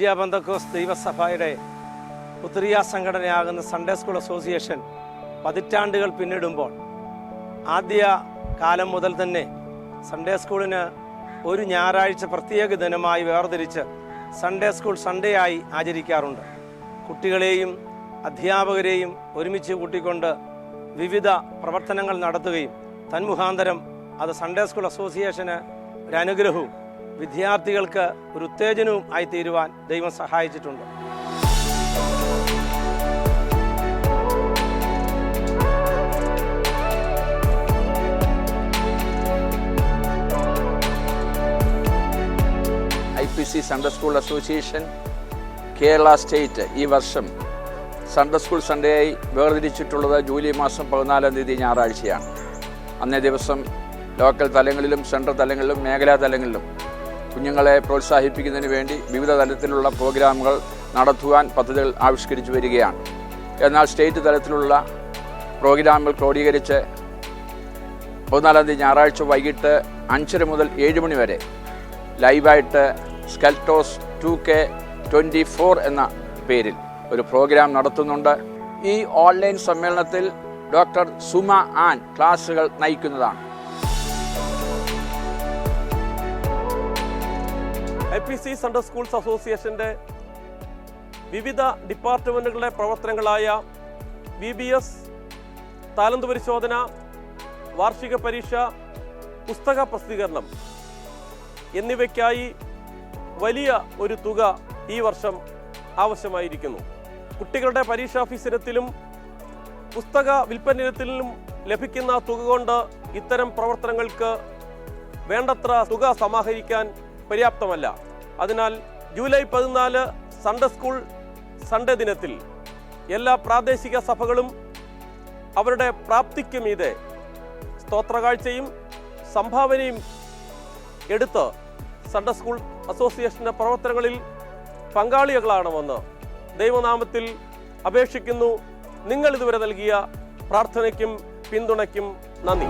India Pentecost ദൈവസഭയുടെ ഉത്തരീയ സംഘടനയാകുന്ന സൺഡേ സ്കൂൾ അസോസിയേഷൻ പതിറ്റാണ്ടുകൾ പിന്നിടുമ്പോൾ ആദ്യ കാലം മുതൽ തന്നെ സൺഡേ സ്കൂളിന് ഒരു ഞായറാഴ്ച പ്രത്യേക ദിനമായി വേർതിരിച്ച് സൺഡേ സ്കൂൾ സൺഡേ ആയി ആചരിക്കാറുണ്ട്. കുട്ടികളെയും അധ്യാപകരെയും ഒരുമിച്ച് കൂട്ടിക്കൊണ്ട് വിവിധ പ്രവർത്തനങ്ങൾ നടത്തുകയും തന്മുഖാന്തരം അത് സൺഡേ സ്കൂൾ അസോസിയേഷന് ഒരു അനുഗ്രഹവും വിദ്യാർത്ഥികൾക്ക് ഒരു ഉത്തേജനവും ആയിത്തീരുവാൻ ദൈവം സഹായിച്ചിട്ടുണ്ട്. IPC Sunday school association Kerala state ഈ വർഷം സൺഡേ സ്കൂൾ സൺഡേയായി വേർതിരിച്ചിട്ടുള്ളത് ജൂലൈ മാസം 14-ാം തീയതി ഞായറാഴ്ചയാണ്. അന്നേ ദിവസം ലോക്കൽ തലങ്ങളിലും സെൻട്രൽ തലങ്ങളിലും മേഖലാ തലങ്ങളിലും കുഞ്ഞുങ്ങളെ പ്രോത്സാഹിപ്പിക്കുന്നതിന് വേണ്ടി വിവിധ തലത്തിലുള്ള പ്രോഗ്രാമുകൾ നടത്തുവാൻ പദ്ധതികൾ ആവിഷ്കരിച്ചു വരികയാണ്. എന്നാൽ സ്റ്റേറ്റ് തലത്തിലുള്ള പ്രോഗ്രാമുകൾ ക്രോഡീകരിച്ച് 14-ാം തീയതി ഞായറാഴ്ച വൈകിട്ട് 5:30 മുതൽ 7 മണി വരെ ലൈവായിട്ട് സ്കെൽറ്റോസ് 2K24 എന്ന പേരിൽ ഒരു പ്രോഗ്രാം നടത്തുന്നുണ്ട്. ഈ ഓൺലൈൻ സമ്മേളനത്തിൽ ഡോക്ടർ സുമ ആൻ ക്ലാസുകൾ നയിക്കുന്നതാണ്. IPC സൺഡേ സ്കൂൾസ് അസോസിയേഷൻ്റെ വിവിധ ഡിപ്പാർട്ട്മെൻറ്റുകളുടെ പ്രവർത്തനങ്ങളായ VBS, താലന്ത് പരിശോധന, വാർഷിക പരീക്ഷ, പുസ്തക പ്രസിദ്ധീകരണം എന്നിവയ്ക്കായി വലിയ ഒരു തുക ഈ വർഷം ആവശ്യമായിരിക്കുന്നു. കുട്ടികളുടെ പരീക്ഷാ ഫീസിനത്തിലും പുസ്തക വിൽപ്പനത്തിലും ലഭിക്കുന്ന തുക കൊണ്ട് ഇത്തരം പ്രവർത്തനങ്ങൾക്ക് വേണ്ടത്ര തുക സമാഹരിക്കാൻ പര്യാപ്തമല്ല. അതിനാൽ ജൂലൈ 14 സൺഡേ സ്കൂൾ സൺഡേ ദിനത്തിൽ എല്ലാ പ്രാദേശിക സഭകളും അവരുടെ പ്രാപ്തിക്ക് മീതെ സ്തോത്രകാഴ്ചയും സംഭാവനയും എടുത്ത് സൺഡേ സ്കൂൾ അസോസിയേഷൻ്റെ പ്രവർത്തനങ്ങളിൽ പങ്കാളികളാണെന്ന് ദൈവനാമത്തിൽ അപേക്ഷിക്കുന്നു. നിങ്ങൾ ഇതുവരെ നൽകിയ പ്രാർത്ഥനയ്ക്കും പിന്തുണയ്ക്കും നന്ദി.